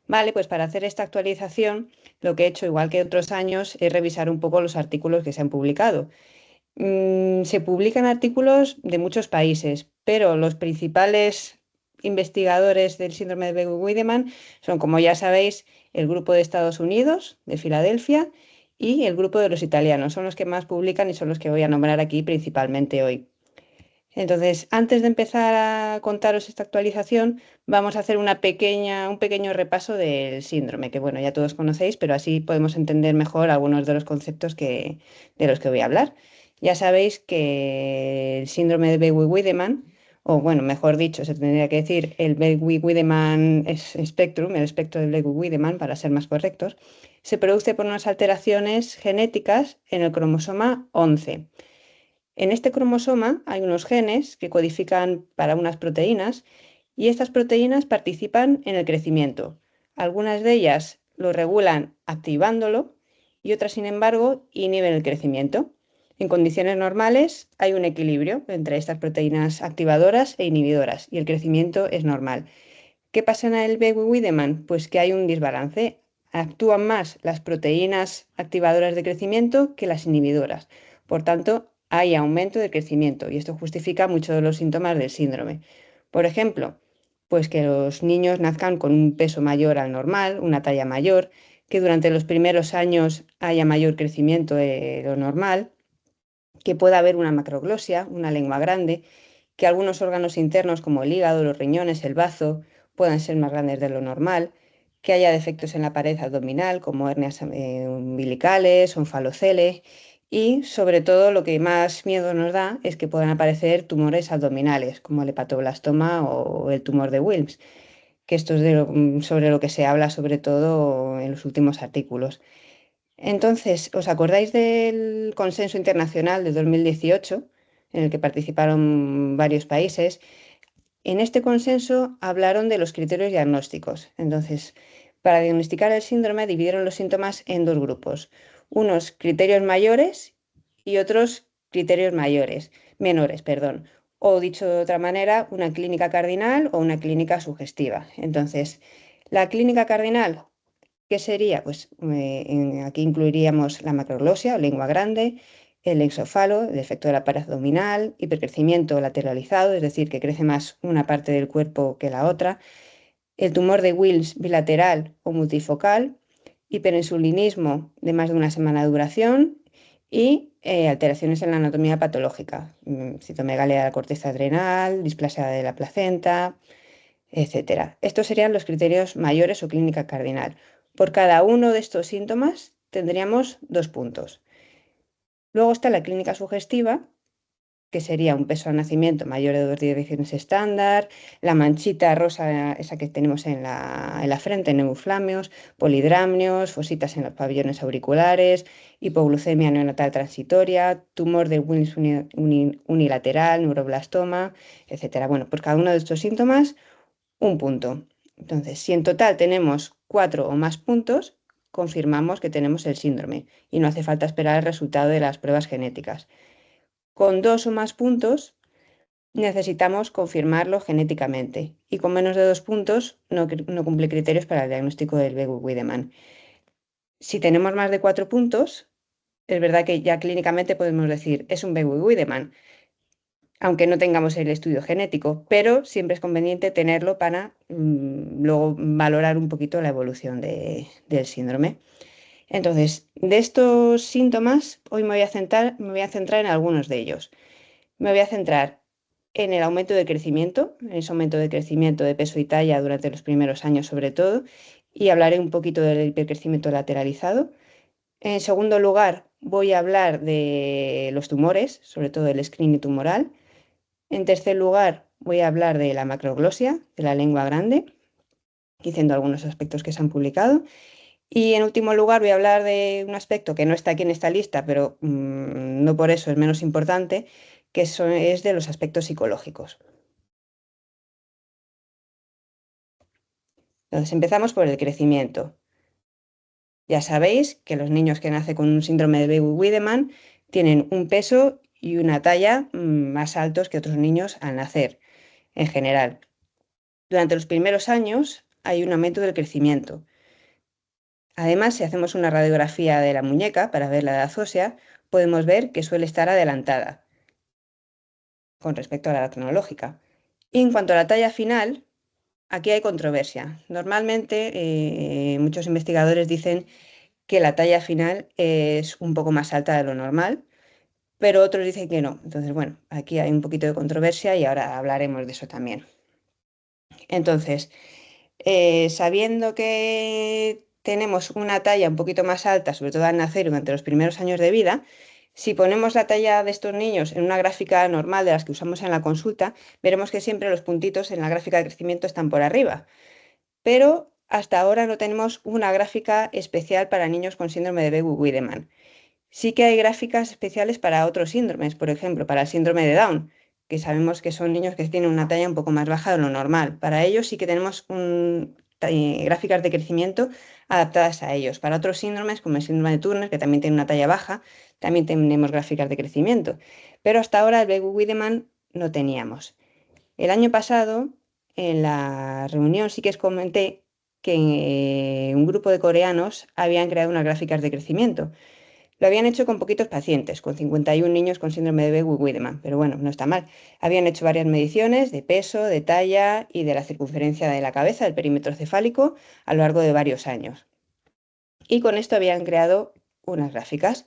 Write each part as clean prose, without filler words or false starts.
Vale, pues para hacer esta actualización, lo que he hecho, igual que otros años, es revisar un poco los artículos que se han publicado. Se publican artículos de muchos países, pero los principales investigadores del síndrome de Bewey-Wiedemann son, como ya sabéis, el grupo de Estados Unidos, de Filadelfia, y el grupo de los italianos. Son los que más publican y son los que voy a nombrar aquí principalmente hoy. Entonces, antes de empezar a contaros esta actualización, vamos a hacer un pequeño repaso del síndrome, que bueno, ya todos conocéis, pero así podemos entender mejor algunos de los conceptos de los que voy a hablar. Ya sabéis que el síndrome de Bewey-Wiedemann, o bueno, mejor dicho, se tendría que decir el Bewey-Wiedemann Spectrum, el espectro del Bewey-Wiedemann, para ser más correctos, se produce por unas alteraciones genéticas en el cromosoma 11. En este cromosoma hay unos genes que codifican para unas proteínas y estas proteínas participan en el crecimiento. Algunas de ellas lo regulan activándolo y otras, sin embargo, inhiben el crecimiento. En condiciones normales hay un equilibrio entre estas proteínas activadoras e inhibidoras y el crecimiento es normal. ¿Qué pasa en el Bewey-Wiedemann? Pues que hay un desbalance. Actúan más las proteínas activadoras de crecimiento que las inhibidoras. Por tanto, hay aumento de crecimiento y esto justifica muchos de los síntomas del síndrome. Por ejemplo, pues que los niños nazcan con un peso mayor al normal, una talla mayor, que durante los primeros años haya mayor crecimiento de lo normal, que pueda haber una macroglosia, una lengua grande, que algunos órganos internos como el hígado, los riñones, el bazo, puedan ser más grandes de lo normal, que haya defectos en la pared abdominal como hernias umbilicales o enfaloceles y sobre todo lo que más miedo nos da es que puedan aparecer tumores abdominales como el hepatoblastoma o el tumor de Wilms, que esto es sobre lo que se habla sobre todo en los últimos artículos. Entonces, ¿os acordáis del Consenso Internacional de 2018, en el que participaron varios países? En este consenso hablaron de los criterios diagnósticos. Entonces, para diagnosticar el síndrome dividieron los síntomas en dos grupos, unos criterios mayores y otros criterios menores, perdón. O dicho de otra manera, una clínica cardinal o una clínica sugestiva. Entonces, la clínica cardinal, ¿qué sería? Pues aquí incluiríamos la macroglosia o lengua grande, el exofalo, el defecto de la pared abdominal, hipercrecimiento lateralizado, es decir, que crece más una parte del cuerpo que la otra, el tumor de Wilms bilateral o multifocal, hiperinsulinismo de más de una semana de duración y alteraciones en la anatomía patológica, citomegalia de la corteza adrenal, displasia de la placenta, etcétera. Estos serían los criterios mayores o clínica cardinal. Por cada uno de estos síntomas tendríamos 2 puntos. Luego está la clínica sugestiva, que sería un peso al nacimiento mayor de 2 direcciones estándar, la manchita rosa, esa que tenemos en la frente, neumoflamios, polidramnios, fositas en los pabellones auriculares, hipoglucemia neonatal transitoria, tumor de Wilms unilateral, neuroblastoma, etcétera. Bueno, pues cada uno de estos síntomas, un punto. Entonces, si en total tenemos 4 o más puntos, confirmamos que tenemos el síndrome y no hace falta esperar el resultado de las pruebas genéticas. Con 2 o más puntos necesitamos confirmarlo genéticamente y con menos de 2 puntos no cumple criterios para el diagnóstico del Bewey-Wiedemann. Si tenemos más de 4 puntos, es verdad que ya clínicamente podemos decir es un Bewey-Wiedemann, aunque no tengamos el estudio genético, pero siempre es conveniente tenerlo para luego valorar un poquito la evolución del síndrome. Entonces, de estos síntomas, hoy me voy a centrar en algunos de ellos. Me voy a centrar en el aumento de crecimiento, en ese aumento de crecimiento de peso y talla durante los primeros años sobre todo, y hablaré un poquito del hipercrecimiento lateralizado. En segundo lugar, voy a hablar de los tumores, sobre todo el screening tumoral. En tercer lugar, voy a hablar de la macroglosia, de la lengua grande, diciendo algunos aspectos que se han publicado. Y en último lugar, voy a hablar de un aspecto que no está aquí en esta lista, pero no por eso es menos importante, que es de los aspectos psicológicos. Entonces, empezamos por el crecimiento. Ya sabéis que los niños que nacen con un síndrome de Bewey-Wiedemann tienen un peso y una talla más altos que otros niños al nacer. en general. Durante los primeros años hay un aumento del crecimiento. Además, si hacemos una radiografía de la muñeca para ver la edad ósea, podemos ver que suele estar adelantada con respecto a la edad cronológica. Y en cuanto a la talla final, aquí hay controversia. Normalmente, muchos investigadores dicen que la talla final es un poco más alta de lo normal, pero otros dicen que no. Entonces, bueno, aquí hay un poquito de controversia y ahora hablaremos de eso también. Entonces, sabiendo que tenemos una talla un poquito más alta, sobre todo al nacer durante los primeros años de vida, si ponemos la talla de estos niños en una gráfica normal de las que usamos en la consulta, veremos que siempre los puntitos en la gráfica de crecimiento están por arriba. Pero hasta ahora no tenemos una gráfica especial para niños con síndrome de Begue-Wiedemann. Sí que hay gráficas especiales para otros síndromes, por ejemplo, para el síndrome de Down, que sabemos que son niños que tienen una talla un poco más baja de lo normal. Para ellos sí que tenemos gráficas de crecimiento adaptadas a ellos. Para otros síndromes, como el síndrome de Turner, que también tiene una talla baja, también tenemos gráficas de crecimiento. Pero hasta ahora el Begue-Wiedemann no teníamos. El año pasado, en la reunión, sí que os comenté que un grupo de coreanos habían creado unas gráficas de crecimiento. Lo habían hecho con poquitos pacientes, con 51 niños con síndrome de Begue-Wiedemann, pero bueno, no está mal. Habían hecho varias mediciones de peso, de talla y de la circunferencia de la cabeza, del perímetro cefálico, a lo largo de varios años. Y con esto habían creado unas gráficas.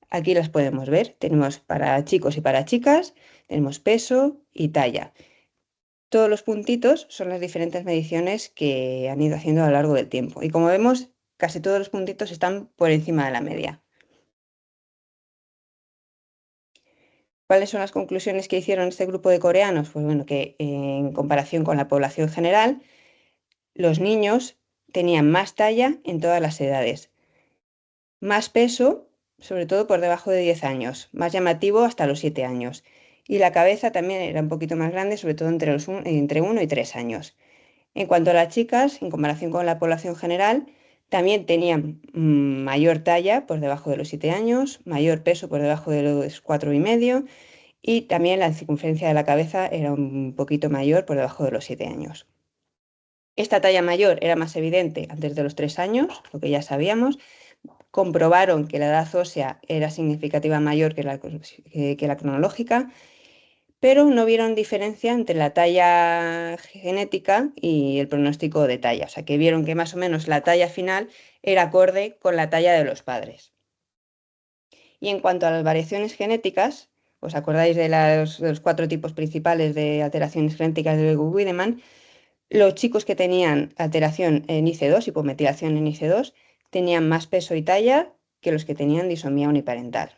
Aquí las podemos ver. Tenemos para chicos y para chicas, tenemos peso y talla. Todos los puntitos son las diferentes mediciones que han ido haciendo a lo largo del tiempo. Y como vemos, casi todos los puntitos están por encima de la media. ¿Cuáles son las conclusiones que hicieron este grupo de coreanos? Pues bueno, que en comparación con la población general, los niños tenían más talla en todas las edades, más peso, sobre todo por debajo de 10 años, más llamativo hasta los 7 años. Y la cabeza también era un poquito más grande, sobre todo entre 1 y 3 años. En cuanto a las chicas, en comparación con la población general, también tenían mayor talla por debajo de los 7 años, mayor peso por debajo de los 4,5 y también la circunferencia de la cabeza era un poquito mayor por debajo de los 7 años. Esta talla mayor era más evidente antes de los 3 años, lo que ya sabíamos. Comprobaron que la edad ósea era significativa mayor que la cronológica, pero no vieron diferencia entre la talla genética y el pronóstico de talla. O sea, que vieron que más o menos la talla final era acorde con la talla de los padres. Y en cuanto a las variaciones genéticas, ¿os acordáis de los 4 tipos principales de alteraciones genéticas de Begue-Wiedemann? Los chicos que tenían alteración en IC2, hipometilación en IC2, tenían más peso y talla que los que tenían disomía uniparental.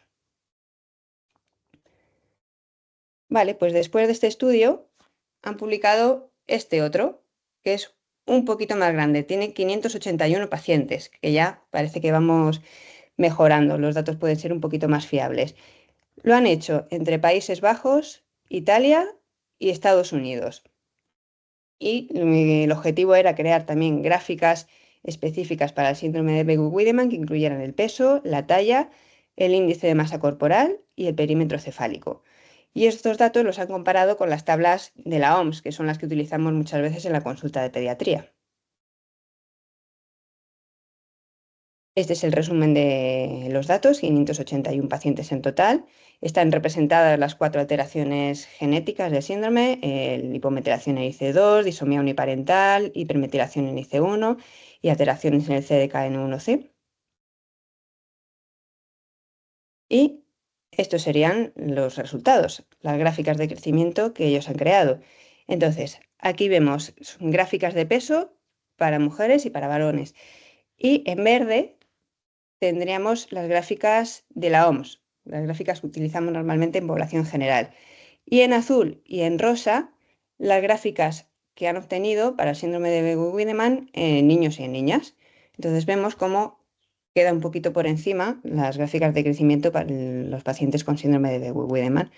Vale, pues después de este estudio han publicado este otro, que es un poquito más grande. Tiene 581 pacientes, que ya parece que vamos mejorando. Los datos pueden ser un poquito más fiables. Lo han hecho entre Países Bajos, Italia y Estados Unidos. Y el objetivo era crear también gráficas específicas para el síndrome de Begue-Wiedemann que incluyeran el peso, la talla, el índice de masa corporal y el perímetro cefálico. Y estos datos los han comparado con las tablas de la OMS, que son las que utilizamos muchas veces en la consulta de pediatría. Este es el resumen de los datos, 581 pacientes en total. Están representadas las 4 alteraciones genéticas del síndrome, hipometilación en IC2, disomía uniparental, hipermetilación en IC1 y alteraciones en el CDKN1C. Y estos serían los resultados, las gráficas de crecimiento que ellos han creado. Entonces, aquí vemos gráficas de peso para mujeres y para varones. Y en verde tendríamos las gráficas de la OMS, las gráficas que utilizamos normalmente en población general. Y en azul y en rosa, las gráficas que han obtenido para el síndrome de Begue-Wiedemann en niños y en niñas. Entonces vemos cómo queda un poquito por encima las gráficas de crecimiento para los pacientes con síndrome de Begue-Wiedemann.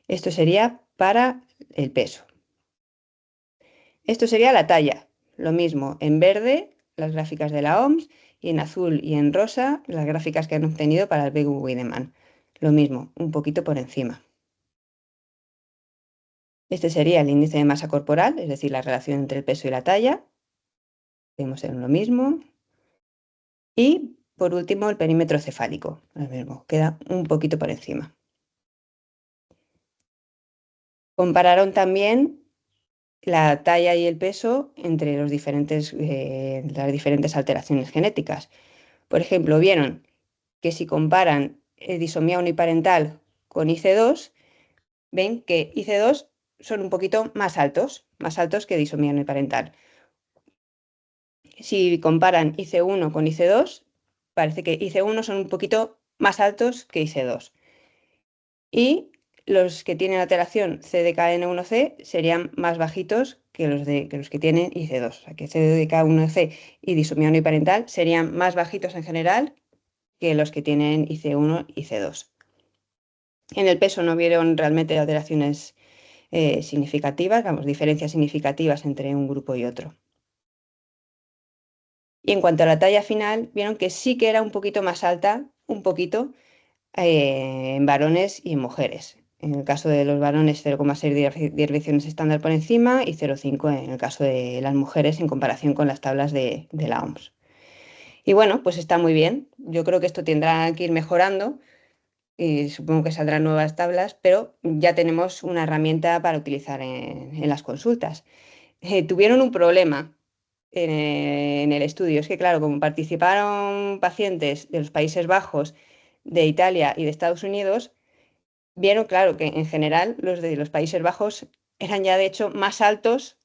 Esto sería para el peso. Esto sería la talla. Lo mismo, en verde las gráficas de la OMS y en azul y en rosa las gráficas que han obtenido para el Begue-Wiedemann. Lo mismo, un poquito por encima. Este sería el índice de masa corporal, es decir, la relación entre el peso y la talla. Vemos en lo mismo. Y por último, el perímetro cefálico. Lo mismo, queda un poquito por encima. Compararon también la talla y el peso entre las diferentes alteraciones genéticas. Por ejemplo, vieron que si comparan disomía uniparental con IC2, ven que IC2 son un poquito más altos que disomía uniparental. Si comparan IC1 con IC2, parece que IC1 son un poquito más altos que IC2. Y los que tienen alteración CDKN1C serían más bajitos que los que tienen IC2. O sea, que CDKN1C y disomía uniparental serían más bajitos en general que los que tienen IC1 y IC2. En el peso no vieron realmente alteraciones significativas, vamos, diferencias significativas entre un grupo y otro. Y en cuanto a la talla final, vieron que sí que era un poquito más alta, un poquito, en varones y en mujeres. En el caso de los varones, 0,6 desviaciones estándar por encima y 0,5 en el caso de las mujeres en comparación con las tablas de la OMS. Y bueno, pues está muy bien. Yo creo que esto tendrá que ir mejorando y supongo que saldrán nuevas tablas, pero ya tenemos una herramienta para utilizar en las consultas. Tuvieron un problema en el estudio. Es que, claro, como participaron pacientes de los Países Bajos, de Italia y de Estados Unidos, vieron, claro, que en general los de los Países Bajos eran ya de hecho más altos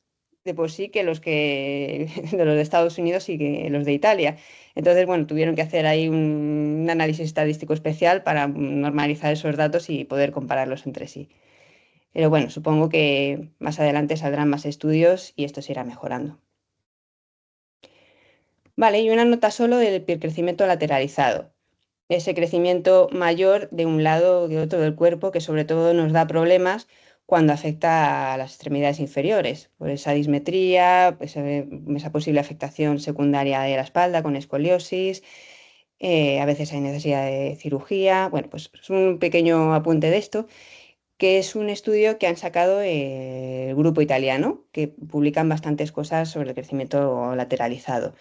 de por sí que los de los de Estados Unidos y que los de Italia. Entonces, bueno, tuvieron que hacer ahí un análisis estadístico especial para normalizar esos datos y poder compararlos entre sí. Pero bueno, supongo que más adelante saldrán más estudios y esto se irá mejorando. Vale, y una nota solo del crecimiento lateralizado. Ese crecimiento mayor de un lado o de otro del cuerpo que sobre todo nos da problemas cuando afecta a las extremidades inferiores, por esa dismetría, pues, esa posible afectación secundaria de la espalda con escoliosis, a veces hay necesidad de cirugía. Bueno, pues es un pequeño apunte de esto, que es un estudio que han sacado el grupo italiano, que publican bastantes cosas sobre el crecimiento lateralizado.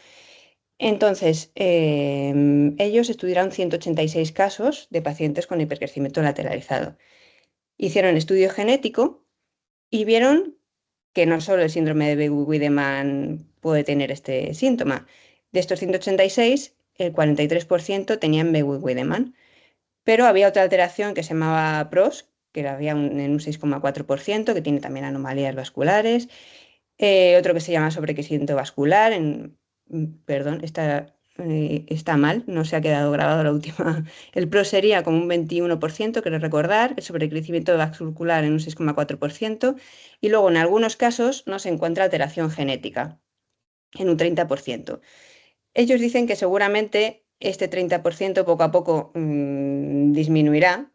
Entonces, ellos estudiaron 186 casos de pacientes con hipercrecimiento lateralizado. Hicieron estudio genético y vieron que no solo el síndrome de Wiedemann puede tener este síntoma. De estos 186, el 43% tenían Wiedemann, pero había otra alteración que se llamaba PROS, que había en un 6,4%, que tiene también anomalías vasculares, otro que se llama sobrecrecimiento vascular, perdón, está mal, no se ha quedado grabado la última. El PRO sería como un 21%, quiero recordar, el sobrecrecimiento vascular en un 6,4%, y luego en algunos casos no se encuentra alteración genética, en un 30%. Ellos dicen que seguramente este 30% poco a poco disminuirá,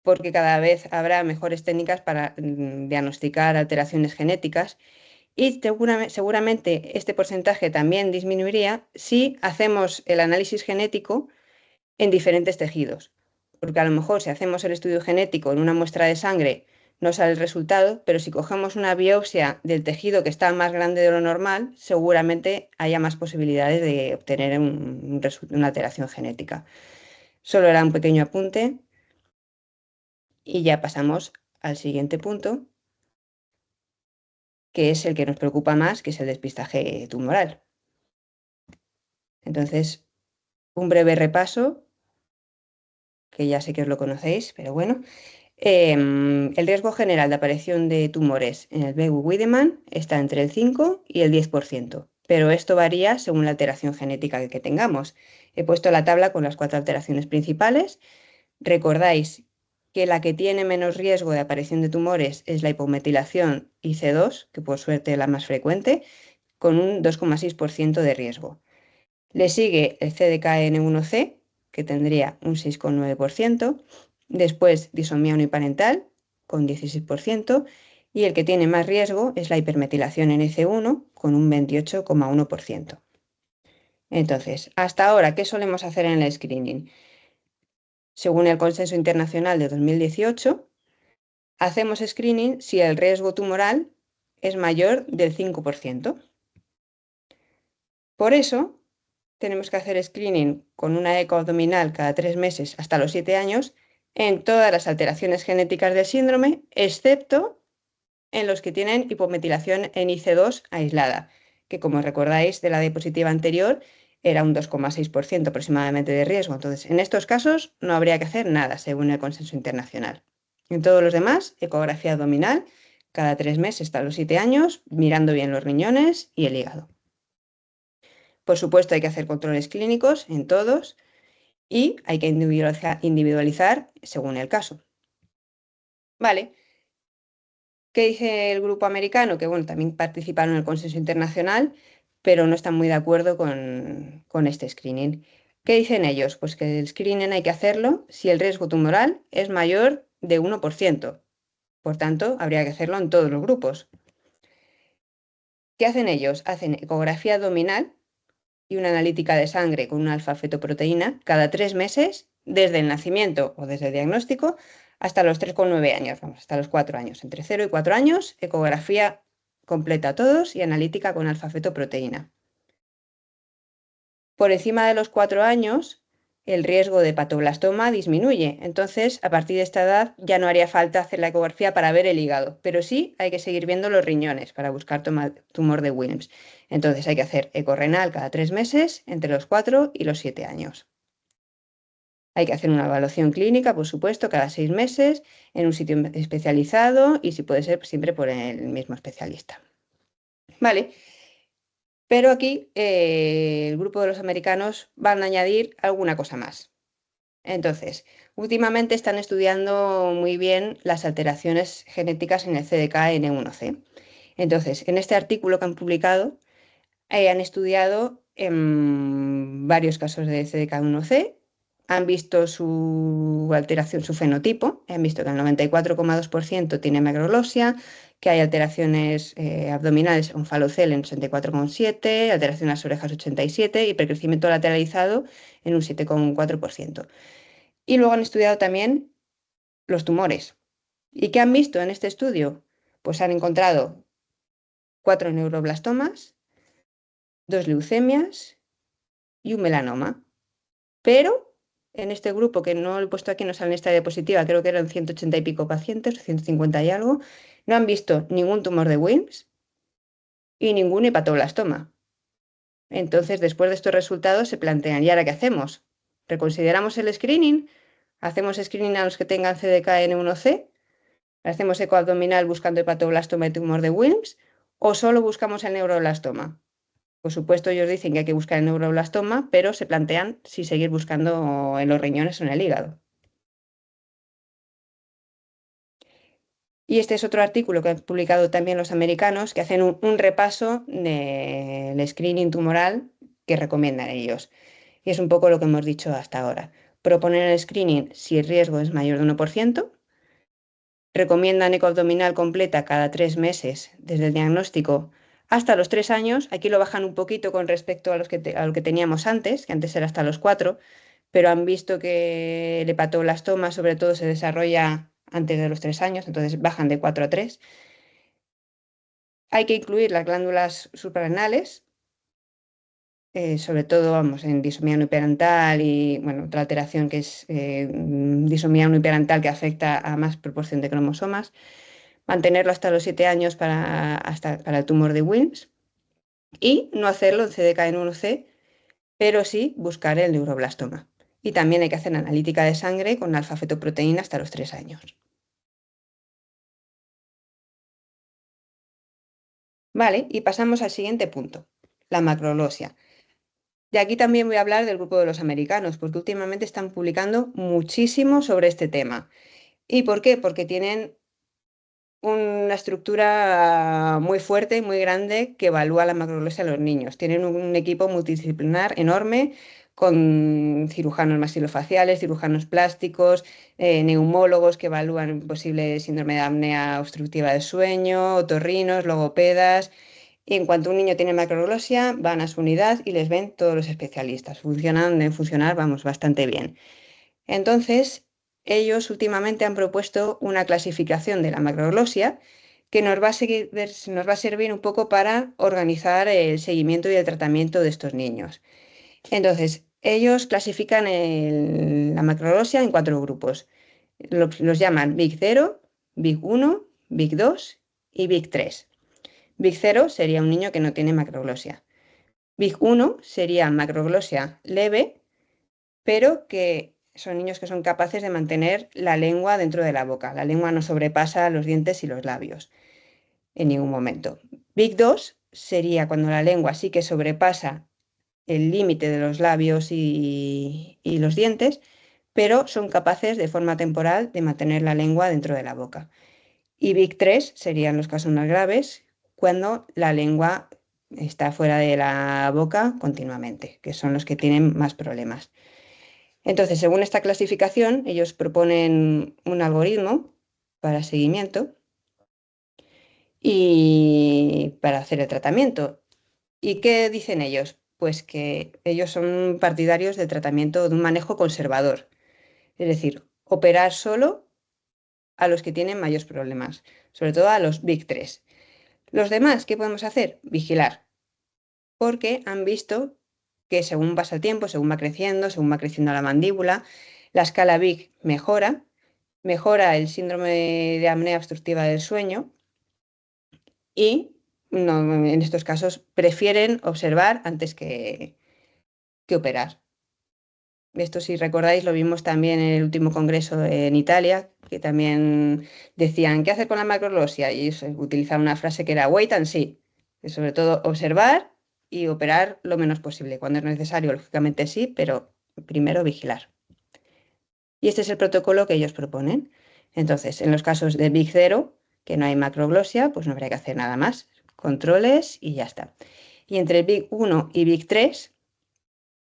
porque cada vez habrá mejores técnicas para diagnosticar alteraciones genéticas y seguramente este porcentaje también disminuiría si hacemos el análisis genético en diferentes tejidos. Porque a lo mejor si hacemos el estudio genético en una muestra de sangre no sale el resultado, pero si cogemos una biopsia del tejido que está más grande de lo normal, seguramente haya más posibilidades de obtener una alteración genética. Solo era un pequeño apunte y ya pasamos al siguiente punto, que es el que nos preocupa más, que es el despistaje tumoral. Entonces, un breve repaso, que ya sé que os lo conocéis, pero bueno. El riesgo general de aparición de tumores en el Wiedemann está entre el 5 y el 10%, pero esto varía según la alteración genética que tengamos. He puesto la tabla con las 4 alteraciones principales. Recordáis que la que tiene menos riesgo de aparición de tumores es la hipometilación IC2, que por suerte es la más frecuente, con un 2,6% de riesgo. Le sigue el CDKN1C, que tendría un 6,9%, después disomía uniparental, con 16%, y el que tiene más riesgo es la hipermetilación NC1, con un 28,1%. Entonces, hasta ahora, ¿qué solemos hacer en el screening? Según el Consenso Internacional de 2018, hacemos screening si el riesgo tumoral es mayor del 5%. Por eso, tenemos que hacer screening con una eco abdominal cada 3 meses hasta los 7 años en todas las alteraciones genéticas del síndrome, excepto en los que tienen hipometilación en IC2 aislada, que como recordáis de la diapositiva anterior era un 2,6% aproximadamente de riesgo. Entonces, en estos casos no habría que hacer nada, según el consenso internacional. En todos los demás, ecografía abdominal cada 3 meses hasta los 7 años, mirando bien los riñones y el hígado. Por supuesto, hay que hacer controles clínicos en todos y hay que individualizar según el caso. Vale. ¿Qué dice el grupo americano? Que bueno, también participaron en el consenso internacional, pero no están muy de acuerdo con este screening. ¿Qué dicen ellos? Pues que el screening hay que hacerlo si el riesgo tumoral es mayor de 1%. Por tanto, habría que hacerlo en todos los grupos. ¿Qué hacen ellos? Hacen ecografía abdominal y una analítica de sangre con una alfa-fetoproteína cada 3 meses desde el nacimiento o desde el diagnóstico hasta los 3,9 años, vamos, hasta los 4 años. Entre 0 y 4 años, ecografía completa a todos y analítica con alfa-fetoproteína. Por encima de los 4 años, el riesgo de hepatoblastoma disminuye. Entonces, a partir de esta edad ya no haría falta hacer la ecografía para ver el hígado, pero sí hay que seguir viendo los riñones para buscar tumor de Wilms. Entonces hay que hacer ecorrenal cada 3 meses entre los 4 y los 7 años. Hay que hacer una evaluación clínica, por supuesto, cada 6 meses en un sitio especializado y si puede ser siempre por el mismo especialista. Vale, pero aquí el grupo de los americanos van a añadir alguna cosa más. Entonces, últimamente están estudiando muy bien las alteraciones genéticas en el CDKN1C. Entonces, en este artículo que han publicado, han estudiado varios casos de CDK1C, han visto su alteración, su fenotipo, han visto que el 94,2% tiene macroglosia, que hay alteraciones abdominales en falocel en 64,7%, alteración en las orejas 87% y precrecimiento lateralizado en un 7,4%. Y luego han estudiado también los tumores. ¿Y qué han visto en este estudio? Pues han encontrado 4 neuroblastomas, 2 leucemias y un melanoma. Pero en este grupo, que no lo he puesto aquí, no sale en esta diapositiva, creo que eran 180 y pico pacientes, 150 y algo, no han visto ningún tumor de Wilms y ningún hepatoblastoma. Entonces, después de estos resultados, se plantean, ¿y ahora qué hacemos? ¿Reconsideramos el screening? ¿Hacemos screening a los que tengan CDKN1C? ¿Hacemos eco abdominal buscando hepatoblastoma y tumor de Wilms? ¿O solo buscamos el neuroblastoma? Por supuesto, ellos dicen que hay que buscar el neuroblastoma, pero se plantean si seguir buscando en los riñones o en el hígado. Y este es otro artículo que han publicado también los americanos, que hacen un repaso del screening tumoral que recomiendan ellos. Y es un poco lo que hemos dicho hasta ahora. Proponer el screening si el riesgo es mayor de 1%. Recomiendan ecoabdominal completa cada 3 meses desde el diagnóstico hasta los 3 años. Aquí lo bajan un poquito con respecto a lo que teníamos antes, que antes era hasta los 4, pero han visto que el hepatoblastoma sobre todo se desarrolla antes de los 3 años, entonces bajan de 4 a 3. Hay que incluir las glándulas suprarrenales, sobre todo vamos, en disomía uniparental y bueno, otra alteración que es disomía uniparental que afecta a más proporción de cromosomas. Mantenerlo hasta los 7 años para el tumor de Wilms y no hacerlo en CDKN1C, pero sí buscar el neuroblastoma. Y también hay que hacer analítica de sangre con alfa-fetoproteína hasta los 3 años. Vale, y pasamos al siguiente punto, la macroglosia. De aquí también voy a hablar del grupo de los americanos, porque últimamente están publicando muchísimo sobre este tema. ¿Y por qué? Porque tienen una estructura muy fuerte, muy grande, que evalúa la macroglosia en los niños. Tienen un equipo multidisciplinar enorme con cirujanos maxilofaciales, cirujanos plásticos, neumólogos que evalúan posible síndrome de apnea obstructiva del sueño, otorrinos, logopedas. Y en cuanto un niño tiene macroglosia, van a su unidad y les ven todos los especialistas. Deben funcionar, vamos, bastante bien. Entonces, ellos últimamente han propuesto una clasificación de la macroglosia que nos va a servir un poco para organizar el seguimiento y el tratamiento de estos niños. Entonces, ellos clasifican la macroglosia en 4 grupos. Los llaman Big 0, Big 1, Big 2 y Big 3. Big 0 sería un niño que no tiene macroglosia. Big 1 sería macroglosia leve, pero que son niños que son capaces de mantener la lengua dentro de la boca. La lengua no sobrepasa los dientes y los labios en ningún momento. Big 2 sería cuando la lengua sí que sobrepasa el límite de los labios y los dientes, pero son capaces de forma temporal de mantener la lengua dentro de la boca. Y Big 3 serían los casos más graves, cuando la lengua está fuera de la boca continuamente, que son los que tienen más problemas. Entonces, según esta clasificación, ellos proponen un algoritmo para seguimiento y para hacer el tratamiento. ¿Y qué dicen ellos? Pues que ellos son partidarios del tratamiento de un manejo conservador, es decir, operar solo a los que tienen mayores problemas, sobre todo a los Big 3. Los demás, ¿qué podemos hacer? Vigilar, porque han visto que según pasa el tiempo, según va creciendo la mandíbula, la escala Big mejora el síndrome de apnea obstructiva del sueño y en estos casos prefieren observar antes que operar. Esto, si recordáis, lo vimos también en el último congreso en Italia, que también decían, ¿qué hacer con la macroglosia? Y utilizaban una frase que era wait and see, que sobre todo observar y operar lo menos posible. Cuando es necesario, lógicamente sí, pero primero vigilar. Y este es el protocolo que ellos proponen. Entonces, en los casos de Big 0, que no hay macroglosia, pues no habría que hacer nada más. Controles y ya está. Y entre Big 1 y Big 3,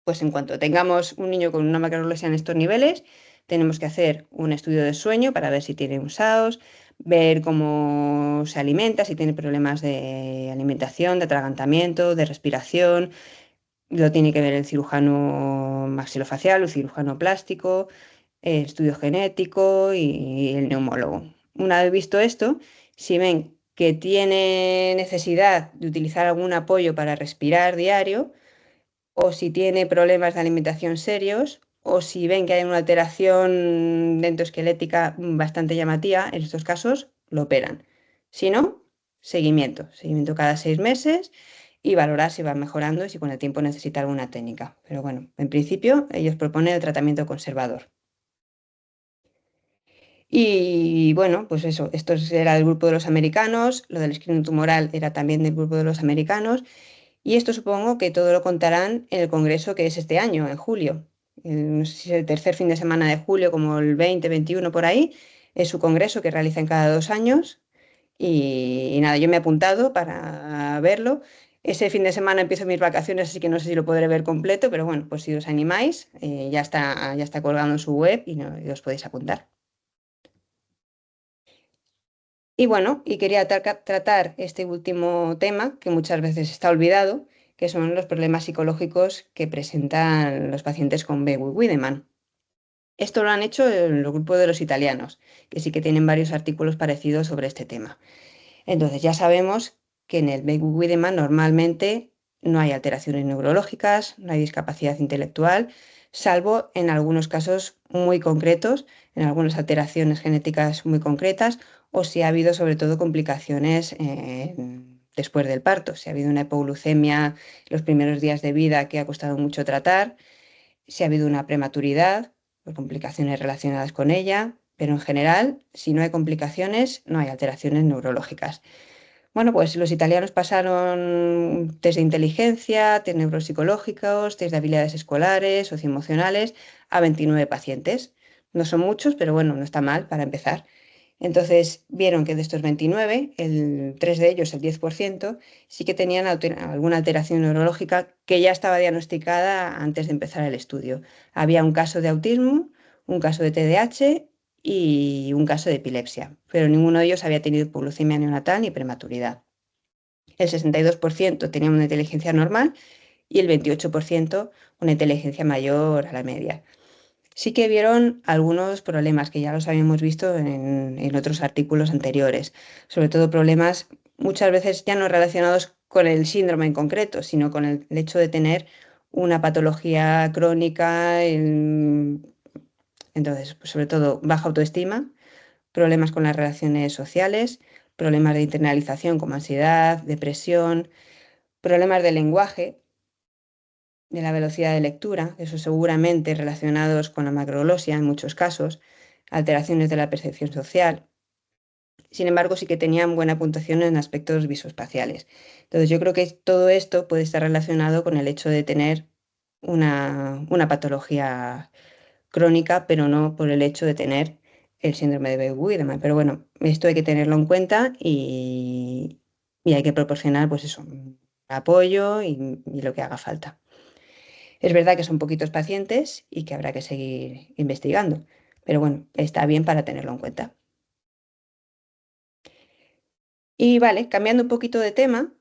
pues en cuanto tengamos un niño con una macroglosia en estos niveles, tenemos que hacer un estudio de sueño para ver si tiene un SAOS, ver cómo se alimenta, si tiene problemas de alimentación, de atragantamiento, de respiración. Lo tiene que ver el cirujano maxilofacial, el cirujano plástico, el estudio genético y el neumólogo. Una vez visto esto, si ven que tiene necesidad de utilizar algún apoyo para respirar diario, o si tiene problemas de alimentación serios, o si ven que hay una alteración dentoesquelética bastante llamativa, en estos casos lo operan. Si no, seguimiento cada 6 meses y valorar si va mejorando y si con el tiempo necesita alguna técnica. Pero bueno, en principio ellos proponen el tratamiento conservador. Y bueno, pues eso, esto era del grupo de los americanos, lo del screening tumoral era también del grupo de los americanos, y esto supongo que todo lo contarán en el congreso que es este año, en julio. No sé si es el tercer fin de semana de julio, como el 20, 21 por ahí, es su congreso que realizan cada 2 años. Y nada, yo me he apuntado para verlo. Ese fin de semana empiezo mis vacaciones, así que no sé si lo podré ver completo, pero bueno, pues si os animáis, ya está colgado en su web y os podéis apuntar. Y bueno, y quería tratar este último tema que muchas veces está olvidado, que son los problemas psicológicos que presentan los pacientes con Bewey-Wiedemann. Esto lo han hecho en el grupo de los italianos, que sí que tienen varios artículos parecidos sobre este tema. Entonces ya sabemos que en el Bewey-Wiedemann normalmente no hay alteraciones neurológicas, no hay discapacidad intelectual, salvo en algunos casos muy concretos, en algunas alteraciones genéticas muy concretas, o si ha habido sobre todo complicaciones después del parto, si ha habido una hipoglucemia los primeros días de vida que ha costado mucho tratar, si ha habido una prematuridad, o complicaciones relacionadas con ella, pero en general, si no hay complicaciones, no hay alteraciones neurológicas. Bueno, pues los italianos pasaron test de inteligencia, test neuropsicológicos, test de habilidades escolares, socioemocionales a 29 pacientes. No son muchos, pero bueno, no está mal para empezar. Entonces vieron que de estos 29, 3 de ellos, el 10%, sí que tenían alguna alteración neurológica que ya estaba diagnosticada antes de empezar el estudio. Había un caso de autismo, un caso de TDAH y un caso de epilepsia, pero ninguno de ellos había tenido hipoglucemia neonatal ni prematuridad. El 62% tenía una inteligencia normal y el 28% una inteligencia mayor a la media. Sí que vieron algunos problemas que ya los habíamos visto en otros artículos anteriores, sobre todo problemas muchas veces ya no relacionados con el síndrome en concreto, sino con el hecho de tener una patología crónica, entonces, pues, sobre todo baja autoestima, problemas con las relaciones sociales, problemas de internalización como ansiedad, depresión, problemas de lenguaje, de la velocidad de lectura, eso seguramente relacionados con la macroglosia en muchos casos, alteraciones de la percepción social. Sin embargo, sí que tenían buena puntuación en aspectos visoespaciales. Entonces, yo creo que todo esto puede estar relacionado con el hecho de tener una patología crónica, pero no por el hecho de tener el síndrome de Begue-Wiedemann. Pero bueno, esto hay que tenerlo en cuenta y hay que proporcionar, pues eso, apoyo y lo que haga falta. Es verdad que son poquitos pacientes y que habrá que seguir investigando, pero bueno, está bien para tenerlo en cuenta. Y vale, cambiando un poquito de tema,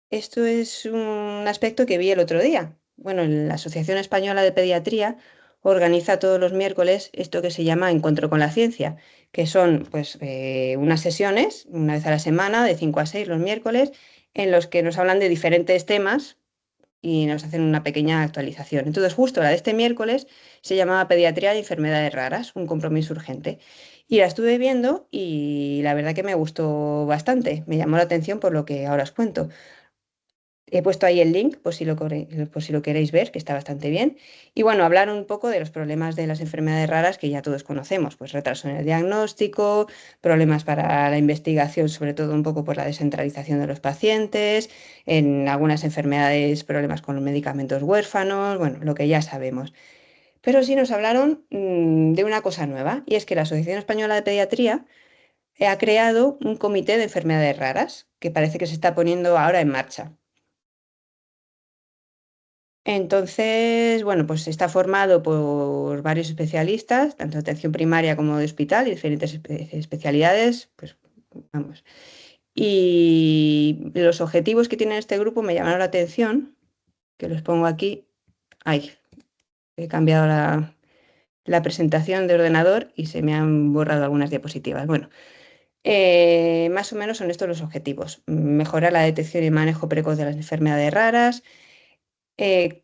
esto es un aspecto que vi el otro día. Bueno, la Asociación Española de Pediatría organiza todos los miércoles esto que se llama Encuentro con la Ciencia, que son pues unas sesiones, una vez a la semana, de 5 a 6 los miércoles, en los que nos hablan de diferentes temas y nos hacen una pequeña actualización. Entonces, justo la de este miércoles se llamaba Pediatría de Enfermedades Raras, un compromiso urgente. Y la estuve viendo y la verdad que me gustó bastante, me llamó la atención por lo que ahora os cuento. He puesto ahí el link por si lo queréis ver, que está bastante bien. Y bueno, hablar un poco de los problemas de las enfermedades raras que ya todos conocemos, pues retraso en el diagnóstico, problemas para la investigación, sobre todo un poco por la descentralización de los pacientes, en algunas enfermedades, problemas con los medicamentos huérfanos, bueno, lo que ya sabemos. Pero sí nos hablaron de una cosa nueva, y es que la Asociación Española de Pediatría ha creado un comité de enfermedades raras, que parece que se está poniendo ahora en marcha. Entonces, bueno, pues está formado por varios especialistas, tanto de atención primaria como de hospital y diferentes especialidades, pues vamos. Y los objetivos que tiene este grupo me llamaron la atención, que los pongo aquí. Ay, he cambiado la presentación de ordenador y se me han borrado algunas diapositivas. Bueno, más o menos son estos los objetivos. Mejorar la detección y manejo precoz de las enfermedades raras,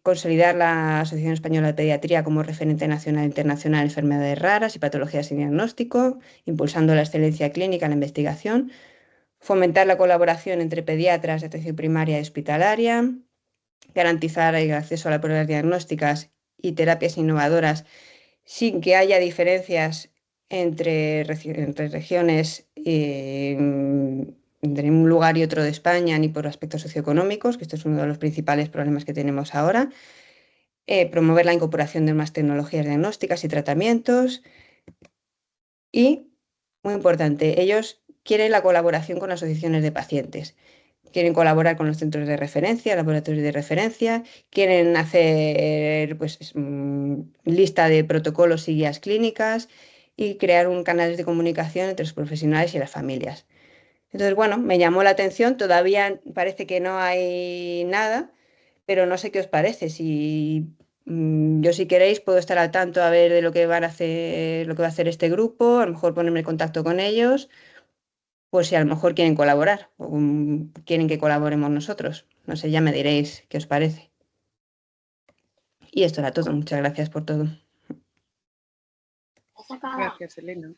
consolidar la Asociación Española de Pediatría como referente nacional e internacional en enfermedades raras y patologías sin diagnóstico, impulsando la excelencia clínica en la investigación, fomentar la colaboración entre pediatras de atención primaria y hospitalaria, garantizar el acceso a las pruebas diagnósticas y terapias innovadoras sin que haya diferencias entre regiones, entre un lugar y otro de España, ni por aspectos socioeconómicos, que esto es uno de los principales problemas que tenemos ahora. Promover la incorporación de más tecnologías diagnósticas y tratamientos. Y, muy importante, ellos quieren la colaboración con asociaciones de pacientes. Quieren colaborar con los centros de referencia, laboratorios de referencia, quieren hacer pues, lista de protocolos y guías clínicas y crear un canal de comunicación entre los profesionales y las familias. Entonces, bueno, me llamó la atención, todavía parece que no hay nada, pero no sé qué os parece. Si yo si queréis puedo estar al tanto a ver de lo que van a hacer, lo que va a hacer este grupo, a lo mejor ponerme en contacto con ellos, pues si a lo mejor quieren colaborar o quieren que colaboremos nosotros. No sé, ya me diréis qué os parece. Y esto era todo. Muchas gracias por todo. Gracias, Elena.